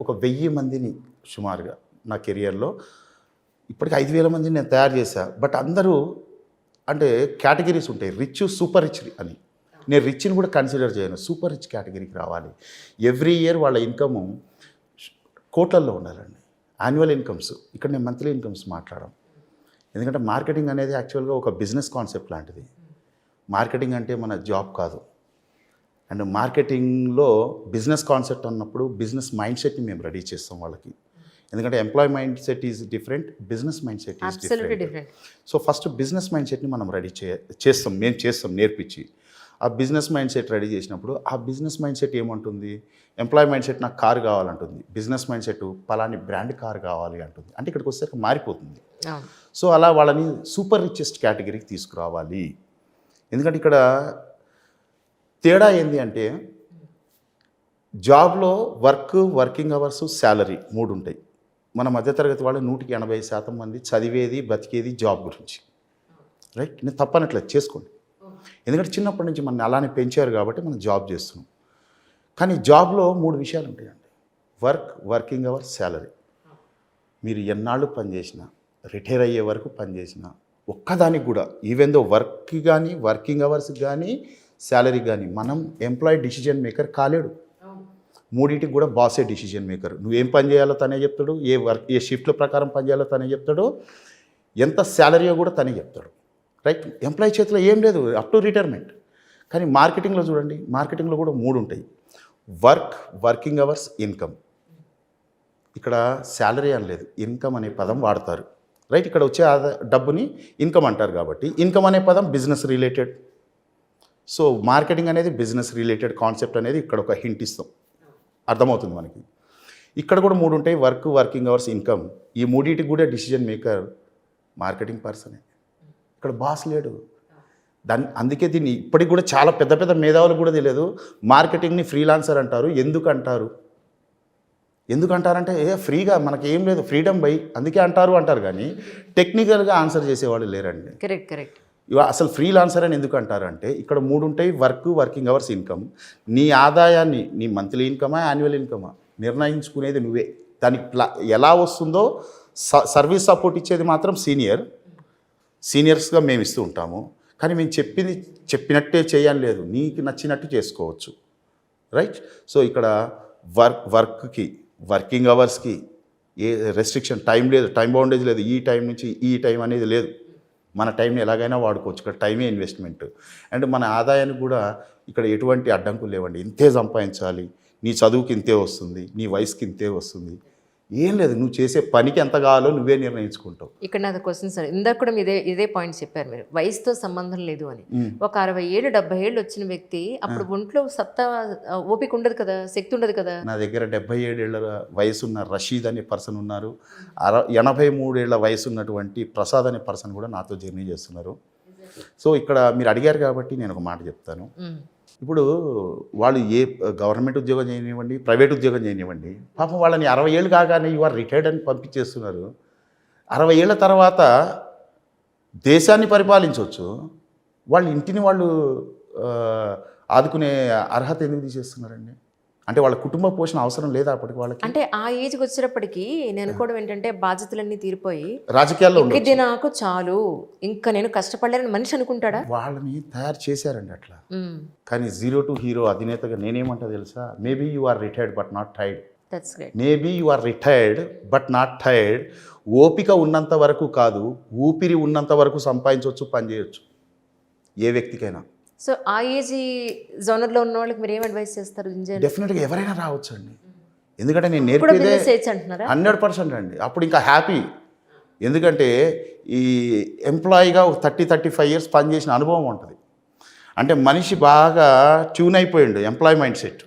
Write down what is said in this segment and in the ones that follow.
ఒక 1000 మందిని సుమారుగా నా కెరియర్లో ఇప్పటికి 5000 మందిని నేను తయారు చేశా. బట్ అందరూ అంటే కేటగిరీస్ ఉంటాయి, రిచ్, సూపర్ రిచ్ అని. నేను రిచ్ని కూడా కన్సిడర్ చేయను, సూపర్ రిచ్ కేటగిరీకి రావాలి. ఎవ్రీ ఇయర్ వాళ్ళ ఇన్కము కోట్లల్లో ఉండాలండి, యాన్యువల్ ఇన్కమ్స్. ఇక్కడ నేను మంత్లీ ఇన్కమ్స్ మాట్లాడడం, ఎందుకంటే మార్కెటింగ్ అనేది యాక్చువల్గా ఒక బిజినెస్ కాన్సెప్ట్ లాంటిది. మార్కెటింగ్ అంటే మన జాబ్ కాదు. అండ్ మార్కెటింగ్లో బిజినెస్ కాన్సెప్ట్ అన్నప్పుడు బిజినెస్ మైండ్ సెట్ని మేము రెడీ చేస్తాం వాళ్ళకి. ఎందుకంటే employee mind set is different, business mind set is different. So first business mind సెట్ని మనం రెడీ చేస్తాం, మేము చేస్తాం నేర్పించి. ఆ బిజినెస్ మైండ్ సెట్ రెడీ చేసినప్పుడు ఆ బిజినెస్ మైండ్ సెట్ ఏమంటుంది, ఎంప్లాయ్ మైండ్ సెట్ నాకు కారు కావాలంటుంది, బిజినెస్ మైండ్ సెట్ పలాని బ్రాండ్ కారు కావాలి అంటుంది. అంటే ఇక్కడికి వస్తే మారిపోతుంది. సో అలా వాళ్ళని సూపర్ రిచెస్ట్ కేటగిరీకి తీసుకురావాలి. ఎందుకంటే ఇక్కడ తేడా ఏంది అంటే జాబ్లో వర్కింగ్ అవర్స్, శాలరీ 3 ఉంటాయి. మన మధ్యతరగతి వాళ్ళు 180% మంది చదివేది బతికేది జాబ్ గురించి, రైట్? నేను తప్పనట్లేదు, చేసుకోండి. ఎందుకంటే చిన్నప్పటి నుంచి మనం అలానే పెంచారు కాబట్టి మనం జాబ్ చేస్తున్నాం. కానీ జాబ్లో 3 విషయాలు ఉంటాయండి: వర్కింగ్ అవర్స్, శాలరీ. మీరు ఎన్నాళ్ళు పనిచేసినా, రిటైర్ అయ్యే వరకు పనిచేసినా, ఒక్కదానికి కూడా ఈవెన్ దో వర్క్కి కానీ, వర్కింగ్ అవర్స్కి కానీ, శాలరీ కానీ మనం ఎంప్లాయీ డిసిజన్ మేకర్ కాలేడు. 3టికి కూడా బాసే డిసిజన్ మేకర్. నువ్వేం పని చేయాలో తనే చెప్తాడు, ఏ షిఫ్ట్ల ప్రకారం పని చేయాలో తనే చెప్తాడు, ఎంత శాలరీయో కూడా తనే చెప్తాడు, రైట్? ఎంప్లాయీ చేతిలో ఏం లేదు అప్ టు రిటైర్మెంట్. కానీ మార్కెటింగ్లో చూడండి, మార్కెటింగ్లో కూడా 3 ఉంటాయి: వర్కింగ్ అవర్స్, ఇన్కమ్. ఇక్కడ శాలరీ అని లేదు, ఇన్కమ్ అనే పదం వాడతారు, రైట్? ఇక్కడ వచ్చే డబ్బుని ఇన్కమ్ అంటారు కాబట్టి ఇన్కమ్ అనే పదం బిజినెస్ రిలేటెడ్. సో మార్కెటింగ్ అనేది బిజినెస్ రిలేటెడ్ కాన్సెప్ట్ అనేది ఇక్కడ ఒక హింట్ ఇస్తాం, అర్థమవుతుంది మనకి. ఇక్కడ కూడా 3 ఉంటాయి: వర్కింగ్ అవర్స్, ఇన్కమ్. ఈ 3టికి కూడా డిసిజన్ మేకర్ మార్కెటింగ్ పర్సనే. ఇక్కడ బాస్ లేడు. అందుకే దీన్ని ఇప్పటికి కూడా చాలా పెద్ద పెద్ద మేధావులు కూడా తెలియదు మార్కెటింగ్ని ఫ్రీలాన్సర్ అంటారు. ఎందుకు అంటారంటే ఫ్రీగా మనకి ఏం లేదు, ఫ్రీడమ్ బై, అందుకే అంటారు కానీ టెక్నికల్గా ఆన్సర్ చేసేవాళ్ళు లేరండి. కరెక్ట్. అసలు ఫ్రీలాన్సర్ అని ఎందుకు అంటారంటే ఇక్కడ 3 ఉంటాయి: వర్కింగ్ అవర్స్, ఇన్కమ్. నీ ఆదాయాన్ని, నీ మంత్లీ ఇన్కమా, యాన్యువల్ ఇన్కమా నిర్ణయించుకునేది నువ్వే. దానికి ఎలా వస్తుందో సర్వీస్ సపోర్ట్ ఇచ్చేది మాత్రం సీనియర్స్గా మేము ఇస్తూ ఉంటాము. కానీ మేము చెప్పినట్టే చేయని లేదు, నీకు నచ్చినట్టు చేసుకోవచ్చు, రైట్? సో ఇక్కడ వర్కింగ్ అవర్స్కి ఏ రెస్ట్రిక్షన్, టైం లేదు, టైం బౌండేజ్ లేదు, ఈ టైం నుంచి ఈ టైం అనేది లేదు. మన టైంని ఎలాగైనా వాడుకోవచ్చు. ఇక్కడ టైమే ఇన్వెస్ట్మెంట్. అండ్ మన ఆదాయానికి కూడా ఇక్కడ ఎటువంటి అడ్డంకులు లేవండి. ఇంతే సంపాదించాలి, నీ చదువుకి ఇంతే వస్తుంది, నీ వయసుకి ఇంతే వస్తుంది, ఏం లేదు. నువ్వు చేసే పనికి ఎంత కావాలో నువ్వే నిర్ణయించుకుంటావు. ఇక్కడ నాకు క్వశ్చన్ సార్, ఇందాక కూడా ఇదే పాయింట్ చెప్పారు మీరు, వయసుతో సంబంధం లేదు అని. ఒక 60 ఏళ్ళు 70 ఏళ్ళు వచ్చిన వ్యక్తి అప్పుడు ఒంట్లో సత్తా, ఓపిక ఉండదు కదా, శక్తి ఉండదు కదా. నా దగ్గర 77 ఏళ్ళ వయసున్న రషీద్ అనే పర్సన్ ఉన్నారు, 83 ఏళ్ళ వయసు ఉన్నటువంటి ప్రసాద్ అనే పర్సన్ కూడా నాతో జర్నీ చేస్తున్నారు. సో ఇక్కడ మీరు అడిగారు కాబట్టి నేను ఒక మాట చెప్తాను. ఇప్పుడు వాళ్ళు ఏ గవర్నమెంట్ ఉద్యోగం చేయనివ్వండి, ప్రైవేట్ ఉద్యోగం చేయనివ్వండి, పాపం వాళ్ళని 60 ఏళ్ళు కాగానే యు ఆర్ రిటైర్డ్ అని పంపించేస్తున్నారు. 60 ఏళ్ళ తర్వాత దేశాన్ని పరిపాలించవచ్చు, వాళ్ళ ఇంటిని వాళ్ళు ఆదుకునే అర్హత ఎందుకు తీసేస్తున్నారండి? అంటే వాళ్ళ కుటుంబ పోషణ అవసరం లేదా అప్పటికి వాళ్ళకి? అంటే ఆ ఏజ్కి వచ్చేటప్పటికి నేను అనుకోవడం ఏంటంటే బాధ్యతలన్నీ తీరిపోయి రాజకీయాల్లో ఇది నాకు చాలు, ఇంకా నేను కష్టపడలేని మనిషి అనుకుంటాడా? వాళ్ళని తయారు చేశారండి అట్లా. కానీ 0 to హీరో అధినేతగా నేనేమంటా తెలుసా? Maybe you are retired but not tired. Maybe you are retired but not tired. ఓపిక ఉన్నంత వరకు కాదు, ఊపిరి ఉన్నంత వరకు సంపాదించవచ్చు, పని చేయొచ్చు ఏ వ్యక్తికైనా. సో ఆ ఏజ్ జోనర్లో ఉన్న వాళ్ళకి మీరు ఏం అడ్వైస్ చేస్తారు? డెఫినెట్గా ఎవరైనా రావచ్చు అండి, ఎందుకంటే నేను నేర్పేదే 100% అండి. అప్పుడు ఇంకా హ్యాపీ, ఎందుకంటే ఈ ఎంప్లాయీగా 30-35 ఇయర్స్ పనిచేసిన అనుభవం ఉంటుంది. అంటే మనిషి బాగా ట్యూన్ అయిపోయిండు ఎంప్లాయీ మైండ్ సెట్.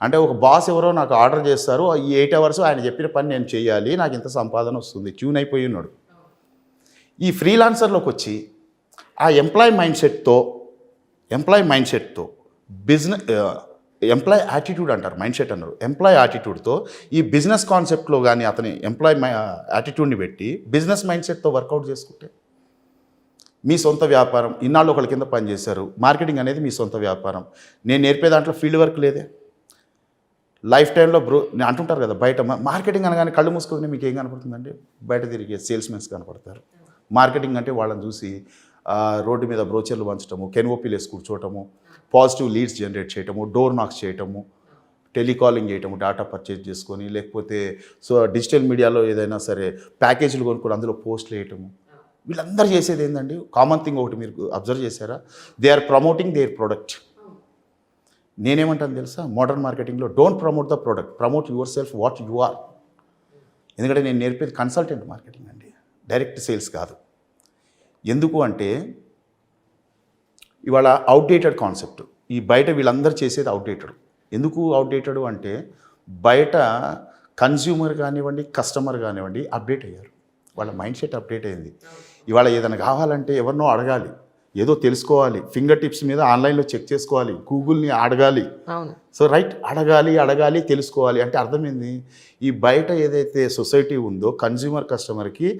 అంటే ఒక బాస్ ఎవరో నాకు ఆర్డర్ చేస్తారు, ఈ 8 అవర్స్ ఆయన చెప్పిన పని నేను చేయాలి, నాకు ఇంత సంపాదన వస్తుంది, ట్యూన్ అయిపోయి ఉన్నాడు. ఈ ఫ్రీలాన్సర్లోకి వచ్చి ఆ ఎంప్లాయీ మైండ్ సెట్తో బిజినెస్, ఎంప్లాయీ యాటిట్యూడ్ అంటారు, మైండ్ సెట్ అన్నారు, ఎంప్లాయీ యాటిట్యూడ్తో ఈ బిజినెస్ కాన్సెప్ట్లో కానీ అతని ఎంప్లాయీ యాటిట్యూడ్ని పెట్టి బిజినెస్ మైండ్ సెట్తో వర్కౌట్ చేసుకుంటే మీ సొంత వ్యాపారం. ఇన్నాళ్ళు ఒకళ్ళ కింద పనిచేశారు, మార్కెటింగ్ అనేది మీ సొంత వ్యాపారం. నేను నేర్పే దాంట్లో ఫీల్డ్ వర్క్ లేదే, లైఫ్ టైంలో నేను అంటుంటారు కదా బయట మార్కెటింగ్ అనగానే కళ్ళు మూసుకుంటే మీకు ఏం కనపడుతుందండి? బయట తిరిగే సేల్స్మెన్స్ కనపడతారు. మార్కెటింగ్ అంటే వాళ్ళని చూసి రోడ్డు మీద బ్రోచర్లు పంచడము, కెన్ఓపీలు వేసి కూర్చోవటము, పాజిటివ్ లీడ్స్ జనరేట్ చేయటము, డోర్ నాక్స్ చేయటము, టెలికాలింగ్ చేయటము, డేటా పర్చేజ్ చేసుకొని, లేకపోతే డిజిటల్ మీడియాలో ఏదైనా సరే ప్యాకేజీలు కొనుక్కొని అందులో పోస్ట్లు వేయటము. వీళ్ళందరూ చేసేది ఏంటండి? కామన్ థింగ్ ఒకటి మీరు అబ్జర్వ్ చేశారా? They are promoting their product. నేనేమంటాను తెలుసా? మోడర్న్ మార్కెటింగ్లో don't promote the product, promote yourself what you are. ఎందుకంటే నేను నేర్పేది కన్సల్టెంట్ మార్కెటింగ్ అండి, డైరెక్ట్ సేల్స్ కాదు. ఎందుకు అంటే ఇవాళ అవుట్డేటెడ్ కాన్సెప్ట్. ఈ బయట వీళ్ళందరూ చేసేది అవుట్డేటెడ్. ఎందుకు అవుట్డేటెడ్ అంటే బయట కన్జ్యూమర్ కానివ్వండి, కస్టమర్ కానివ్వండి అప్డేట్ అయ్యారు. వాళ్ళ మైండ్ సెట్ అప్డేట్ అయింది. ఇవాళ ఏదైనా కావాలంటే ఎవరినో అడగాలి, ఏదో తెలుసుకోవాలి, ఫింగర్ టిప్స్ మీద ఆన్లైన్లో చెక్ చేసుకోవాలి, గూగుల్ని అడగాలి. సో రైట్, అడగాలి తెలుసుకోవాలి అంటే అర్థమైంది. ఈ బయట ఏదైతే సొసైటీ ఉందో కన్జ్యూమర్ కస్టమర్కి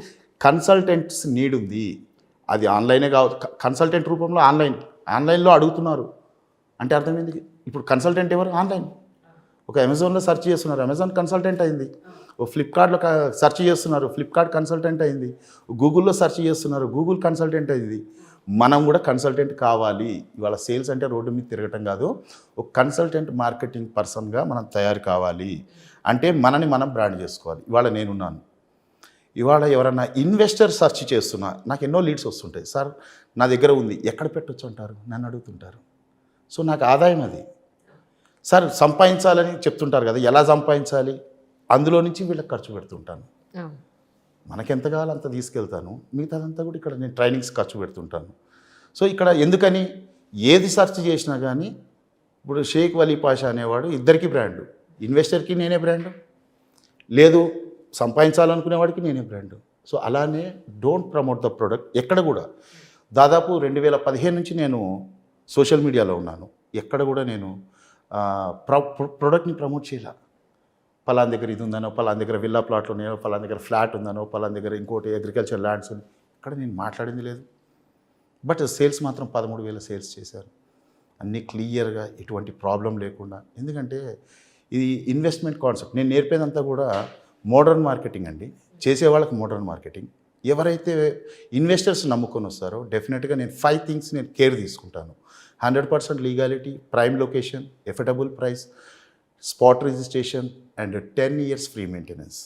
కన్సల్టెంట్స్ నీడ్ ఉంది. అది ఆన్లైనే కావచ్చు, కన్సల్టెంట్ రూపంలో ఆన్లైన్లో అడుగుతున్నారు అంటే అర్థమైంది. ఇప్పుడు కన్సల్టెంట్ ఎవరు? ఆన్లైన్. ఒక అమెజాన్లో సెర్చ్ చేస్తున్నారు, అమెజాన్ కన్సల్టెంట్ అయింది. ఓ ఫ్లిప్కార్ట్లో సెర్చ్ చేస్తున్నారు, ఫ్లిప్కార్ట్ కన్సల్టెంట్ అయింది. గూగుల్లో సెర్చ్ చేస్తున్నారు, గూగుల్ కన్సల్టెంట్ అయింది. మనం కూడా కన్సల్టెంట్ కావాలి. ఇవాళ సేల్స్ అంటే రోడ్డు మీద తిరగటం కాదు, ఒక కన్సల్టెంట్ మార్కెటింగ్ పర్సన్గా మనం తయారు కావాలి. అంటే మనని మనం బ్రాండ్ చేసుకోవాలి. ఇవాళ నేనున్నాను, ఇవాళ ఎవరన్నా ఇన్వెస్టర్ సెర్చ్ చేస్తున్నా, నాకు ఎన్నో లీడ్స్ వస్తుంటాయి. సార్ నా దగ్గర ఉంది, ఎక్కడ పెట్టొచ్చు అంటారు, నన్ను అడుగుతుంటారు. సో నాకు ఆదాయం అది. సార్ సంపాదించాలని చెప్తుంటారు కదా, ఎలా సంపాదించాలి, అందులో నుంచి వీళ్ళకి ఖర్చు పెడుతుంటాను. మనకెంత కావాలో అంత తీసుకెళ్తాను, మిగతాదంతా కూడా ఇక్కడ నేను ట్రైనింగ్స్ ఖర్చు పెడుతుంటాను. సో ఇక్కడ ఎందుకని ఏది సెర్చ్ చేసినా కానీ ఇప్పుడు షేక్ వలీ పాషా అనేవాడు ఇద్దరికి బ్రాండు, ఇన్వెస్టర్కి నేనే బ్రాండు, లేదు సంపాదించాలనుకునేవాడికి నేనే బ్రాండ్. సో అలానే డోంట్ ప్రమోట్ ద ప్రోడక్ట్. ఎక్కడ కూడా దాదాపు 2015 నుంచి నేను సోషల్ మీడియాలో ఉన్నాను. ఎక్కడ కూడా నేను ప్రోడక్ట్ని ప్రమోట్ చేయాల. పలానా దగ్గర ఇది ఉందనో, పలానా దగ్గర విల్లా ప్లాట్లు ఉన్నాయో, పలానా దగ్గర ఫ్లాట్ ఉందనో, పలానా దగ్గర ఇంకోటి అగ్రికల్చర్ ల్యాండ్స్ ఉంది, ఇక్కడ నేను మాట్లాడింది లేదు. బట్ సేల్స్ మాత్రం 13,000 సేల్స్ చేశారు, అన్నీ క్లియర్గా, ఎటువంటి ప్రాబ్లం లేకుండా. ఎందుకంటే ఇది ఇన్వెస్ట్మెంట్ కాన్సెప్ట్. నేను నేర్పేదంతా కూడా మోడర్న్ మార్కెటింగ్ అండి, చేసేవాళ్ళకి మోడర్న్ మార్కెటింగ్. ఎవరైతే ఇన్వెస్టర్స్ నమ్ముకొని వస్తారో డెఫినెట్గా నేను 5 థింగ్స్ నేను కేర్ తీసుకుంటాను. 100% legality, prime location, affordable price, spot registration and 10 years free maintenance.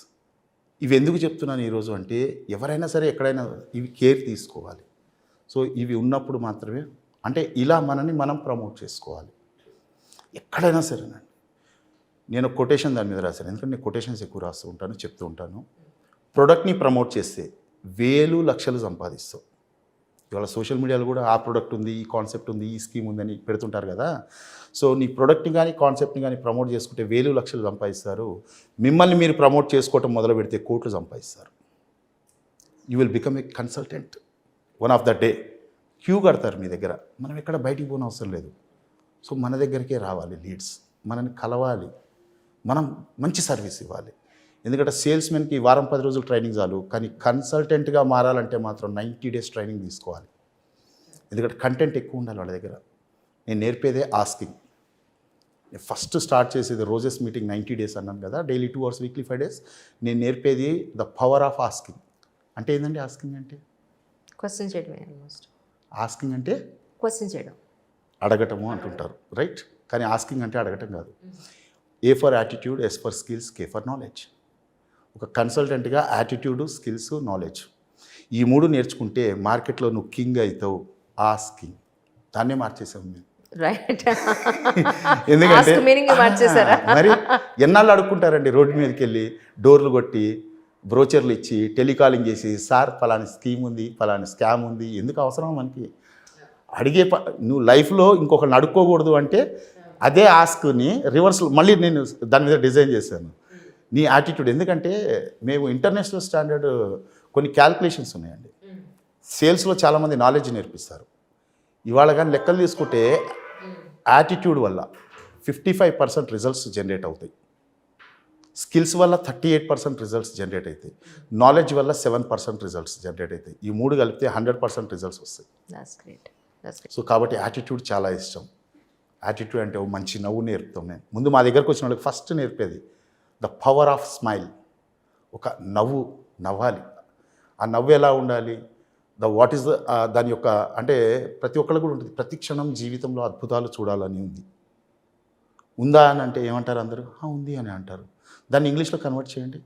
ఇవి ఎందుకు చెప్తున్నాను ఈరోజు అంటే ఎవరైనా సరే ఎక్కడైనా ఇవి కేర్ తీసుకోవాలి. సో ఇవి ఉన్నప్పుడు మాత్రమే, అంటే ఇలా మనని మనం ప్రమోట్ చేసుకోవాలి ఎక్కడైనా సరేనండి. నేను కొటేషన్ దాని మీద రాశాను, ఎందుకంటే నేను కొటేషన్స్ ఎక్కువ రాస్తూ ఉంటాను, చెప్తూ ఉంటాను. ప్రోడక్ట్ని ప్రమోట్ చేస్తే 1,000 లక్షలు సంపాదిస్తావు. ఇవాళ సోషల్ మీడియాలో కూడా ఆ ప్రోడక్ట్ ఉంది, ఈ కాన్సెప్ట్ ఉంది, ఈ స్కీమ్ ఉందని పెడుతుంటారు కదా. సో నీ ప్రోడక్ట్ని కానీ కాన్సెప్ట్ని కానీ ప్రమోట్ చేసుకుంటే 1,000 లక్షలు సంపాదిస్తారు. మిమ్మల్ని మీరు ప్రమోట్ చేసుకోవటం మొదలు పెడితే కోట్లు సంపాదిస్తారు. You will become a consultant one of the day. Queue కడతారు మీ దగ్గర, మనం ఎక్కడ బయటికి పోని అవసరం లేదు. సో మన దగ్గరికే రావాలి లీడ్స్, మనని కలవాలి, మనం మంచి సర్వీస్ ఇవ్వాలి. ఎందుకంటే సేల్స్మెన్కి వారం 10 రోజులు ట్రైనింగ్ చాలు, కానీ కన్సల్టెంట్గా మారాలంటే మాత్రం 90 days ట్రైనింగ్ తీసుకోవాలి. ఎందుకంటే కంటెంట్ ఎక్కువ ఉండాలి వాళ్ళ దగ్గర. నేను నేర్పేదే ఆస్కింగ్. నేను ఫస్ట్ స్టార్ట్ చేసేది రోజెస్ మీటింగ్ 90 days అన్నాను కదా, డైలీ 2 hours, వీక్లీ 5 days. నేను నేర్పేది ద పవర్ ఆఫ్ ఆస్కింగ్. అంటే ఏంటండి ఆస్కింగ్ అంటే? క్వశ్చన్ చేయడమే. ఆల్మోస్ట్ ఆస్కింగ్ అంటే క్వశ్చన్ చేయడం, అడగటము అంటుంటారు, రైట్? కానీ ఆస్కింగ్ అంటే అడగటం కాదు. A for attitude, S for skills, K for knowledge. ఒక కన్సల్టెంట్గా యాటిట్యూడ్, స్కిల్స్, నాలెడ్జ్ ఈ 3 నేర్చుకుంటే మార్కెట్లో నువ్వు కింగ్ అవుతావు. ఆస్కింగ్ దాన్నే మార్చేసావు మేము. రైట్. ఎందుకంటే మార్చేసారా? మరి ఎన్నాళ్ళు అడుక్కుంటారండి రోడ్డు మీదకి వెళ్ళి, డోర్లు కొట్టి, బ్రోచర్లు ఇచ్చి, టెలికాలింగ్ చేసి, సార్ ఫలాని స్కీమ్ ఉంది, ఫలాని స్కామ్ ఉంది. ఎందుకు అవసరం మనకి? అడిగే నువ్వు లైఫ్లో ఇంకొకరిని అడుక్కోకూడదు అంటే అదే ఆస్క్ని రివర్స్ మళ్ళీ నేను దాని మీద డిజైన్ చేశాను, నీ యాటిట్యూడ్. ఎందుకంటే మేము ఇంటర్నేషనల్ స్టాండర్డ్ కొన్ని క్యాల్కులేషన్స్ ఉన్నాయండి. సేల్స్లో చాలామంది నాలెడ్జ్ నేర్పిస్తారు. ఇవాళ కానీ లెక్కలు తీసుకుంటే యాటిట్యూడ్ వల్ల 55% రిజల్ట్స్ జనరేట్ అవుతాయి, స్కిల్స్ వల్ల 38% రిజల్ట్స్ జనరేట్ అవుతాయి, నాలెడ్జ్ వల్ల 7% రిజల్ట్స్ జనరేట్ అవుతాయి. ఈ 3 కలిపితే 100% రిజల్ట్స్ వస్తాయి. సో కాబట్టి యాటిట్యూడ్ చాలా ఇష్టం. యాటిట్యూడ్ అంటే ఓ మంచి నవ్వు నేర్పుతాం మేము. ముందు మా దగ్గరకు వచ్చిన వాళ్ళకి ఫస్ట్ నేర్పేది ద పవర్ ఆఫ్ స్మైల్. ఒక నవ్వాలి. ఆ నవ్వు ఎలా ఉండాలి, వాట్ ఈస్ దాని యొక్క అంటే ప్రతి ఒక్కరికి కూడా ఉంటుంది. ప్రతి క్షణం జీవితంలో అద్భుతాలు చూడాలని ఉందా అని అంటే ఏమంటారు అందరూ? ఉంది అని అంటారు. దాన్ని ఇంగ్లీష్లో కన్వర్ట్ చేయండి.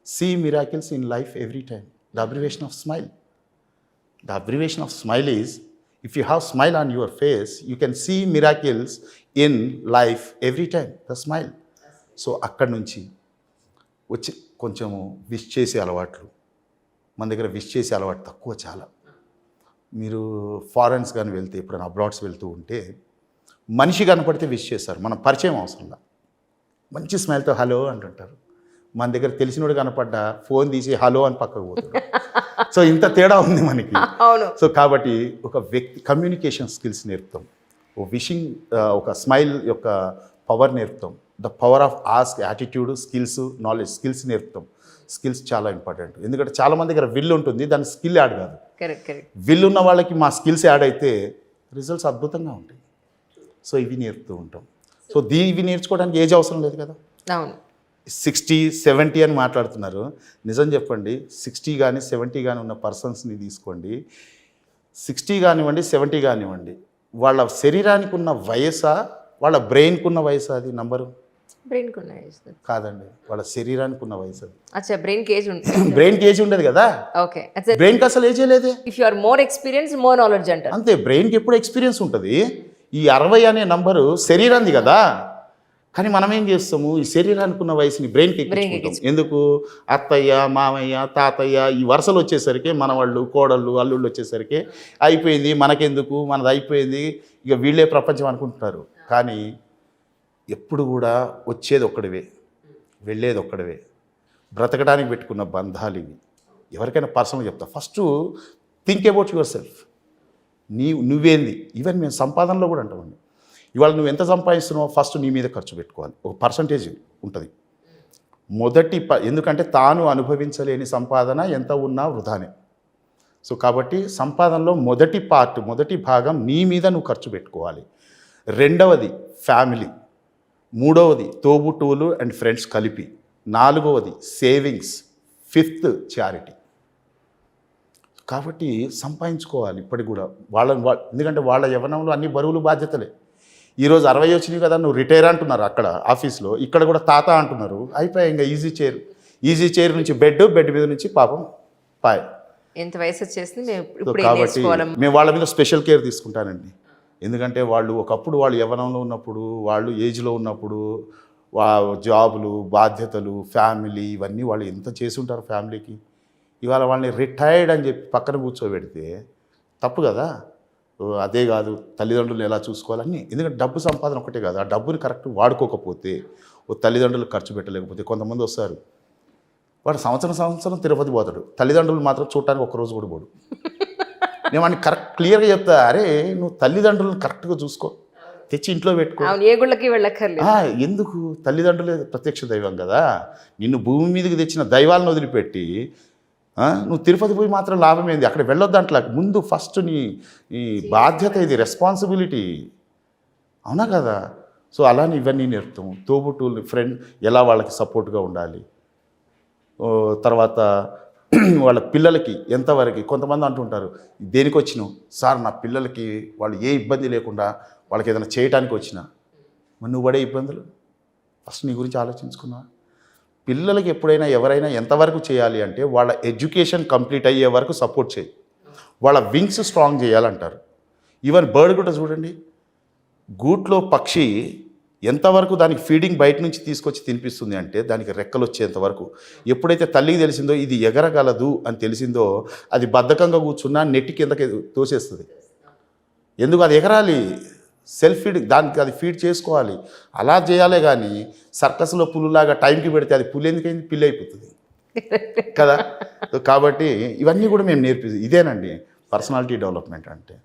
See miracles in life every time. The abbreviation of smile. The abbreviation of smile is, if you have smile on your face, you can see miracles in life every time. The smile. So అక్కడి నుంచి వచ్చి కొంచెము wish చేసే అలవాట్లు. మన దగ్గర wish చేసే అలవాటు తక్కువ చాలా. మీరు ఫారెన్స్ కానీ వెళ్తే, ఎప్పుడైనా అబ్రాడ్స్ వెళ్తూ ఉంటే మనిషి కనపడితే విష్ చేస్తారు. మనం పరిచయం అవసరంలా, మంచి స్మైల్తో హలో అంటుంటారు. మన దగ్గర తెలిసినోడు కనపడ్డా ఫోన్ తీసి హలో అని పక్కకు పోతాడు. సో ఇంత తేడా ఉంది మనకి. సో కాబట్టి ఒక వ్యక్తి కమ్యూనికేషన్ స్కిల్స్ నేర్పుతాం, ఓ విషింగ్, ఒక స్మైల్ యొక్క పవర్ నేర్పుతాం, the power of ask, attitude, skills, knowledge, skills నేర్పుతాం. స్కిల్స్ చాలా ఇంపార్టెంట్. ఎందుకంటే చాలామంది దగ్గర విల్ ఉంటుంది, దాని స్కిల్ యాడ్ కాదు. విల్ ఉన్న వాళ్ళకి మా స్కిల్స్ యాడ్ అయితే రిజల్ట్స్ అద్భుతంగా ఉంటాయి. సో ఇవి నేర్పుతూ ఉంటాం. సో ఇవి నేర్చుకోవడానికి ఏజ్ అవసరం లేదు కదా. 60, 70 అని మాట్లాడుతున్నారు. నిజం చెప్పండి, 60 కానీ 70 కానీ ఉన్న పర్సన్స్ని తీసుకోండి, 60 కానివ్వండి 70 కానివ్వండి, వాళ్ళ శరీరానికి ఉన్న వయసా, వాళ్ళ బ్రెయిన్కి ఉన్న వయసా? అది నంబరు కాదండి, వాళ్ళ శరీరానికి ఉన్న వయసు అది. బ్రెయిన్కి ఏజ్ ఉండదు కదా. బ్రెయిన్కి అసలు ఏజే లేదే. అంతే, బ్రెయిన్కి ఎప్పుడు ఎక్స్పీరియన్స్ ఉంటుంది. ఈ 60 అనే నంబరు శరీరానికి కదా. కానీ మనం ఏం చేస్తాము, ఈ శరీరానికి ఉన్న వయసుని బ్రెయిన్కి ఎక్కించుకుంటాం. ఎందుకు? అత్తయ్య, మామయ్య, తాతయ్య, ఈ వరుసలు వచ్చేసరికి మన వాళ్ళు, కోడళ్ళు, అల్లుళ్ళు వచ్చేసరికి అయిపోయింది, మనకెందుకు, మనది అయిపోయింది, ఇక వీళ్ళే ప్రపంచం అనుకుంటున్నారు. కానీ ఎప్పుడు కూడా వచ్చేది ఒక్కడివే, వెళ్ళేది ఒక్కడివే. బ్రతకడానికి పెట్టుకున్న బంధాలు ఇవి. ఎవరికైనా పర్సనల్గా చెప్తా, first think about your self. నువ్వేంది. ఈవెన్ మేము సంపాదనలో కూడా అంటామండి. ఇవాళ నువ్వు ఎంత సంపాదిస్తున్నావో ఫస్ట్ నీ మీద ఖర్చు పెట్టుకోవాలి. ఒక పర్సంటేజ్ ఉంటుంది. ఎందుకంటే తాను అనుభవించలేని సంపాదన ఎంత ఉన్నా వృధానే. సో కాబట్టి సంపాదనలో మొదటి భాగం నీ మీద నువ్వు ఖర్చు పెట్టుకోవాలి. రెండవది ఫ్యామిలీ, మూడవది తోబుట్టువులు అండ్ ఫ్రెండ్స్ కలిపి, నాలుగవది సేవింగ్స్, ఫిఫ్త్ చారిటీ. కాబట్టి సంపాదించుకోవాలి ఇప్పటికి కూడా ఎందుకంటే వాళ్ళ యవ్వనంలో అన్ని బరువులు బాధ్యతలే. ఈరోజు 60 వచ్చినాయి కదా, నువ్వు రిటైర్ అంటున్నారు అక్కడ ఆఫీస్లో, ఇక్కడ కూడా తాత అంటున్నారు. అయిపోయాయి ఇంకా ఈజీ చైర్ నుంచి బెడ్ మీద నుంచి పాపం పాయ్. ఎంత వయసు వచ్చేసింది. కాబట్టి మేము వాళ్ళ మీద స్పెషల్ కేర్ తీసుకుంటానండి. ఎందుకంటే ఒకప్పుడు వాళ్ళు యవ్వనంలో ఉన్నప్పుడు, వాళ్ళు ఏజ్లో ఉన్నప్పుడు, జాబులు, బాధ్యతలు, ఫ్యామిలీ, ఇవన్నీ వాళ్ళు ఎంత చేసి ఉంటారు ఫ్యామిలీకి. ఇవాళ వాళ్ళని రిటైర్డ్ అని చెప్పి పక్కన కూర్చోబెడితే తప్పు కదా. అదే కాదు, తల్లిదండ్రులు ఎలా చూసుకోవాలని. ఎందుకంటే డబ్బు సంపాదన ఒకటే కాదు, ఆ డబ్బుని కరెక్ట్ వాడుకోకపోతే, తల్లిదండ్రులు ఖర్చు పెట్టలేకపోతే, కొంతమంది వస్తారు, వాడు సంవత్సరం తిరుపతి పోతాడు, తల్లిదండ్రులు మాత్రం చూడటానికి ఒక్కరోజు కూడా పోడు. నేను వాడిని క్లియర్గా చెప్తా, అరే నువ్వు తల్లిదండ్రులను కరెక్ట్గా చూసుకో, తెచ్చి ఇంట్లో పెట్టుకో. ఏ గుళ్ళకి వెళ్ళక్కర్లేదు. ఎందుకు? తల్లిదండ్రులే ప్రత్యక్ష దైవం కదా. నిన్ను భూమి మీదకి తెచ్చిన దైవాలను వదిలిపెట్టి నువ్వు తిరుపతి పోయి మాత్రం లాభం ఏంది? అక్కడ వెళ్ళొద్దంట్లా. ముందు ఫస్ట్ నీ బాధ్యత, ఇది రెస్పాన్సిబిలిటీ, అవునా కదా. సో అలానే ఇవన్నీ నేర్పుతాము. తోబుట్టువులు, ఫ్రెండ్ ఎలా వాళ్ళకి సపోర్ట్గా ఉండాలి. తర్వాత వాళ్ళ పిల్లలకి ఎంతవరకు, కొంతమంది అంటుంటారు, దేనికి వచ్చినావు సార్? నా పిల్లలకి వాళ్ళు ఏ ఇబ్బంది లేకుండా వాళ్ళకి ఏదైనా చేయడానికి వచ్చినా. మరి నువ్వు పడే ఇబ్బందులు ఫస్ట్ నీ గురించి ఆలోచించుకున్నా. పిల్లలకి ఎప్పుడైనా ఎవరైనా ఎంతవరకు చేయాలి అంటే, వాళ్ళ ఎడ్యుకేషన్ కంప్లీట్ అయ్యే వరకు సపోర్ట్ చేయి, వాళ్ళ వింగ్స్ స్ట్రాంగ్ చేయాలంటారు. ఈవెన్ బర్డ్ కూడా చూడండి, గూట్లో పక్షి ఎంతవరకు దానికి ఫీడింగ్ బయట నుంచి తీసుకొచ్చి తినిపిస్తుంది అంటే, దానికి రెక్కలు వచ్చేంత వరకు. ఎప్పుడైతే తల్లికి తెలిసిందో ఇది ఎగరగలదు అని తెలిసిందో, అది బద్ధకంగా కూర్చున్నా నెట్టి కిందకి తోసేస్తుంది. ఎందుకు? అది ఎగరాలి, సెల్ఫ్ ఫీడ్, దానికి అది ఫీడ్ చేసుకోవాలి. అలా చేయాలే కానీ సర్కస్లో పులులాగా టైంకి పెడితే అది పులి ఎందుకైంది, పిల్లి అయిపోతుంది కదా. కాబట్టి ఇవన్నీ కూడా మేము ఇదేనండి పర్సనాలిటీ డెవలప్మెంట్ అంటే.